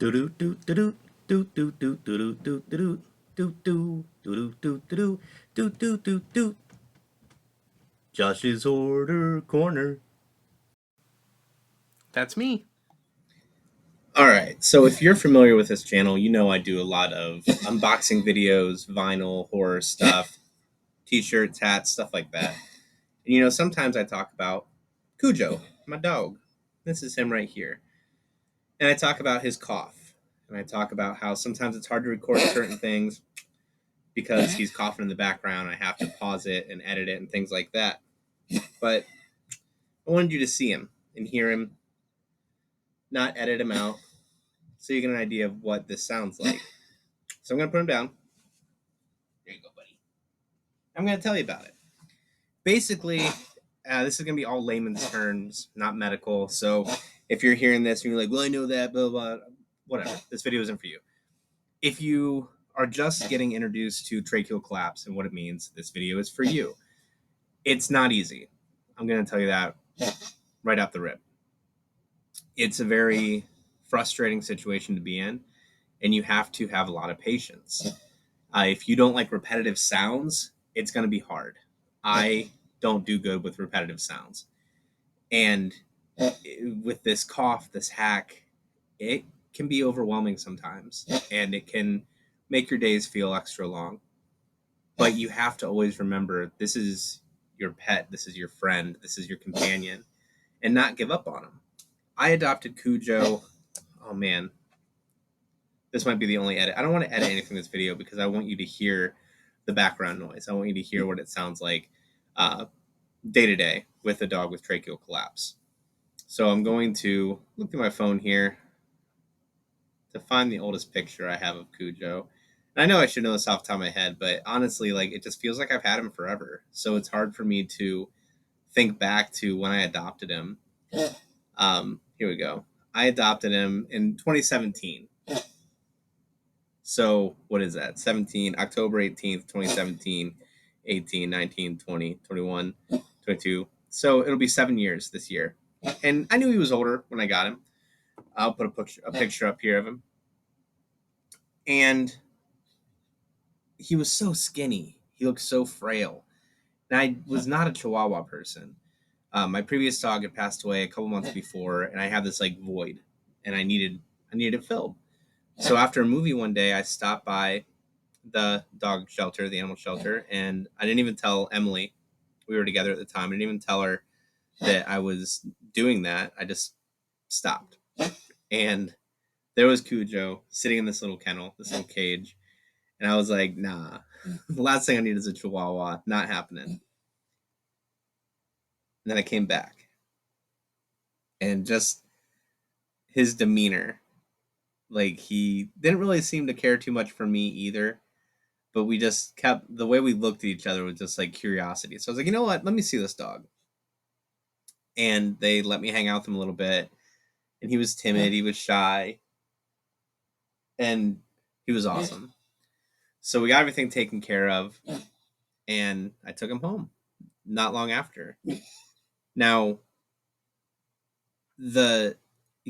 Do do do do do do do do do do do do do do do do do do do. Josh's Order Corner. That's me. All right. So if you're familiar with this channel, you know I do a lot of unboxing videos, vinyl, horror stuff, t-shirts, hats, stuff like that. And sometimes I talk about Cujo, my dog. This is him right here. And I talk about his cough. And I talk about how sometimes it's hard to record certain things because he's coughing in the background. I have to pause it and edit it and things like that. But I wanted you to see him and hear him, not edit him out, so you get an idea of what this sounds like. So I'm going to put him down. There you go, buddy. I'm going to tell you about it. Basically, this is going to be all layman's terms, not medical. So if you're hearing this and you're like, well, I know that, blah, blah, whatever. This video isn't for you. If you are just getting introduced to tracheal collapse and what it means, this video is for you. It's not easy. I'm going to tell you that right off the rip. It's a very frustrating situation to be in, and you have to have a lot of patience. If you don't like repetitive sounds, it's going to be hard. I don't do good with repetitive sounds. And with this cough, this hack, it can be overwhelming sometimes, and it can make your days feel extra long. But you have to always remember this is your pet, this is your friend, this is your companion, and not give up on them. I adopted Cujo. Oh man, this might be the only edit. I don't want to edit anything in this video because I want you to hear the background noise. I want you to hear what it sounds like day to day with a dog with tracheal collapse. So I'm going to look through my phone here to find the oldest picture I have of Cujo. And I know I should know this off the top of my head, but honestly, it just feels like I've had him forever. So it's hard for me to think back to when I adopted him. Here we go. I adopted him in 2017. So what is that? October 18th, 2017, 18, 19, 20, 21, 22. So it'll be 7 years this year. And I knew he was older when I got him. I'll put a picture up here of him. And he was so skinny. He looked so frail. And I was not a Chihuahua person. My previous dog had passed away a couple months before, and I had this void, and I needed it filled. So after a movie one day, I stopped by the dog shelter, the animal shelter, and I didn't even tell Emily. We were together at the time. I didn't even tell her that I was doing that. I just stopped. And there was Cujo sitting in this little kennel, this little cage. And I was like, nah, the last thing I need is a Chihuahua. Not happening. And then I came back. And just his demeanor, he didn't really seem to care too much for me either. But we just kept, the way we looked at each other was just curiosity. So I was like, you know what? Let me see this dog. And they let me hang out with him a little bit. And he was timid. He was shy. And he was awesome. So we got everything taken care of. And I took him home not long after. Now, the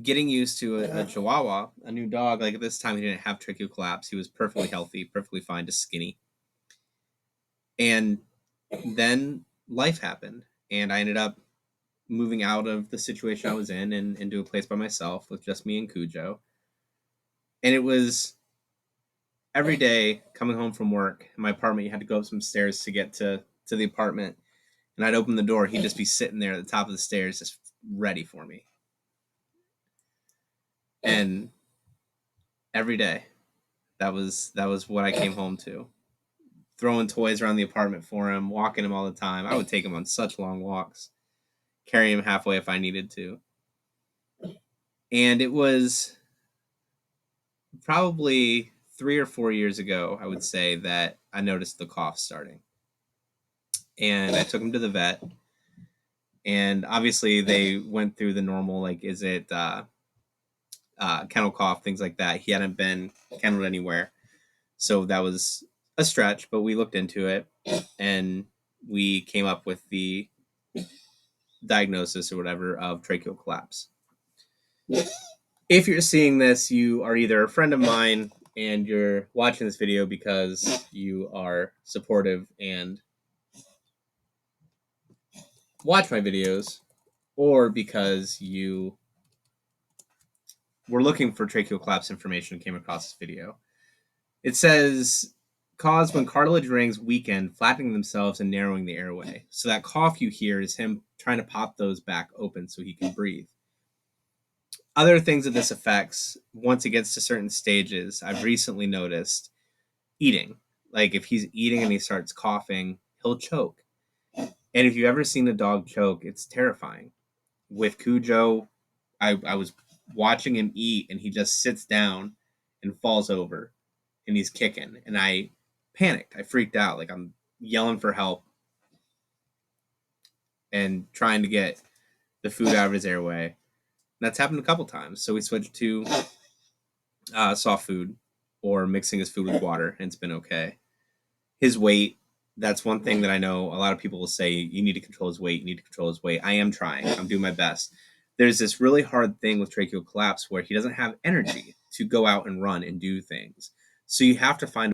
getting used to a Chihuahua, a new dog, at this time he didn't have tracheal collapse. He was perfectly healthy, perfectly fine, just skinny. And then life happened. And I ended up moving out of the situation I was in and into a place by myself with just me and Cujo. And it was every day coming home from work in my apartment. You had to go up some stairs to get to the apartment. And I'd open the door. He'd just be sitting there at the top of the stairs, just ready for me. And every day, that was what I came home to. Throwing toys around the apartment for him, walking him all the time. I would take him on such long walks, carry him halfway if I needed to. And it was probably 3 or 4 years ago, I would say, that I noticed the cough starting. And I took him to the vet. And obviously they went through the normal, is it kennel cough, things like that. He hadn't been kenneled anywhere. So that was a stretch, but we looked into it and we came up with the diagnosis or whatever of tracheal collapse. If you're seeing this, you are either a friend of mine and you're watching this video because you are supportive and watch my videos, or because you were looking for tracheal collapse information and came across this video. It says, cause when cartilage rings weaken, flattening themselves and narrowing the airway. So that cough you hear is him trying to pop those back open so he can breathe. Other things that this affects, once it gets to certain stages, I've recently noticed eating. Like if he's eating and he starts coughing, he'll choke. And if you've ever seen a dog choke, it's terrifying. With Cujo, I was watching him eat and he just sits down and falls over and he's kicking. And I panicked. I freaked out. Like I'm yelling for help and trying to get the food out of his airway. And that's happened a couple times. So we switched to soft food or mixing his food with water, and it's been okay. His weight, that's one thing that I know a lot of people will say, you need to control his weight, you need to control his weight. I am trying. I'm doing my best. There's this really hard thing with tracheal collapse where he doesn't have energy to go out and run and do things. So you have to find,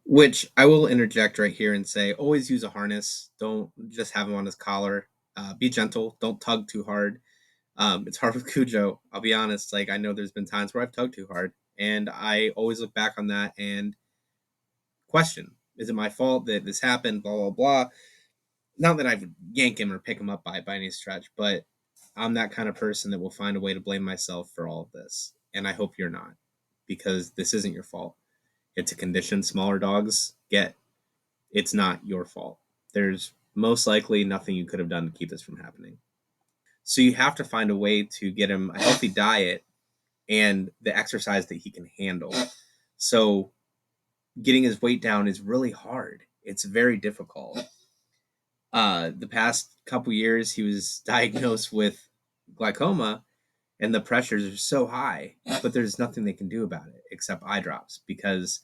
which I will interject right here and say, always use a harness. Don't just have him on his collar. Be gentle. Don't tug too hard. It's hard with Cujo. I'll be honest. Like I know there's been times where I've tugged too hard, and I always look back on that and question: is it my fault that this happened? Blah blah blah. Not that I would yank him or pick him up by any stretch, but I'm that kind of person that will find a way to blame myself for all of this, and I hope you're not, because this isn't your fault. It's a condition smaller dogs get. It's not your fault. There's most likely nothing you could have done to keep this from happening. So you have to find a way to get him a healthy diet and the exercise that he can handle. So getting his weight down is really hard. It's very difficult. The past couple years, he was diagnosed with glaucoma, and the pressures are so high, but there's nothing they can do about it except eye drops, because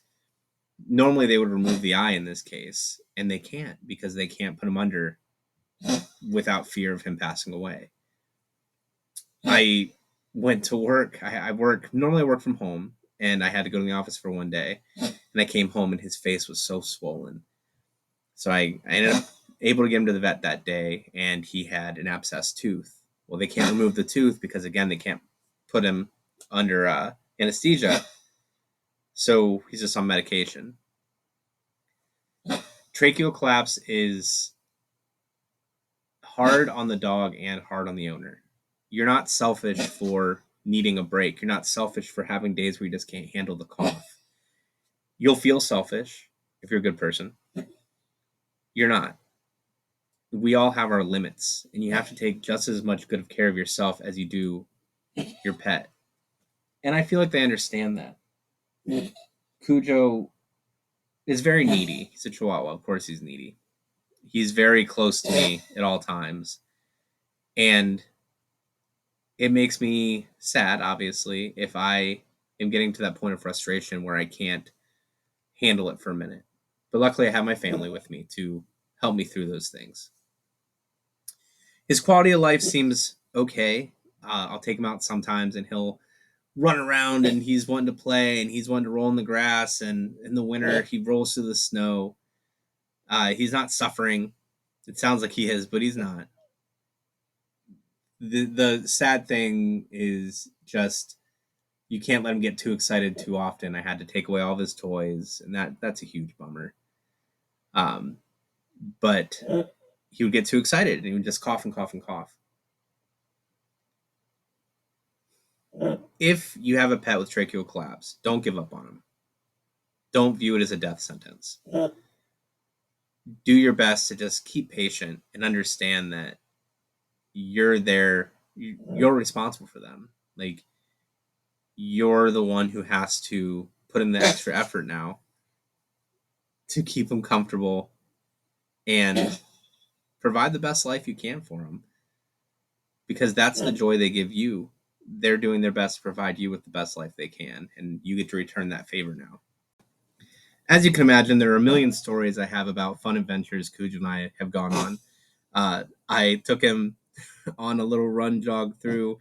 normally they would remove the eye in this case, and they can't because they can't put him under without fear of him passing away. I went to work. I normally I work from home, and I had to go to the office for one day, and I came home and his face was so swollen. So I ended up able to get him to the vet that day, and he had an abscessed tooth. Well, they can't remove the tooth because, again, they can't put him under anesthesia. So he's just on medication. Tracheal collapse is hard on the dog and hard on the owner. You're not selfish for needing a break. You're not selfish for having days where you just can't handle the cough. You'll feel selfish if you're a good person. You're not. We all have our limits, and you have to take just as much good care of yourself as you do your pet. And I feel like they understand that. Cujo is very needy. He's a Chihuahua. Of course he's needy. He's very close to me at all times. And it makes me sad, obviously, if I am getting to that point of frustration where I can't handle it for a minute. But luckily I have my family with me to help me through those things. His quality of life seems okay. I'll take him out sometimes and he'll run around and he's wanting to play and he's wanting to roll in the grass, and in the winter he rolls through the snow. He's not suffering. It sounds like he is, but he's not. The sad thing is just you can't let him get too excited too often. I had to take away all of his toys, and that's a huge bummer. But he would get too excited and he would just cough and cough and cough. If you have a pet with tracheal collapse, don't give up on him. Don't view it as a death sentence. Do your best to just keep patient and understand that you're there. You're responsible for them. Like, you're the one who has to put in the extra effort now to keep them comfortable and provide the best life you can for them, because that's the joy they give you. They're doing their best to provide you with the best life they can, and you get to return that favor now. As you can imagine, there are a million stories I have about fun adventures Cujo and I have gone on. I took him on a little run jog through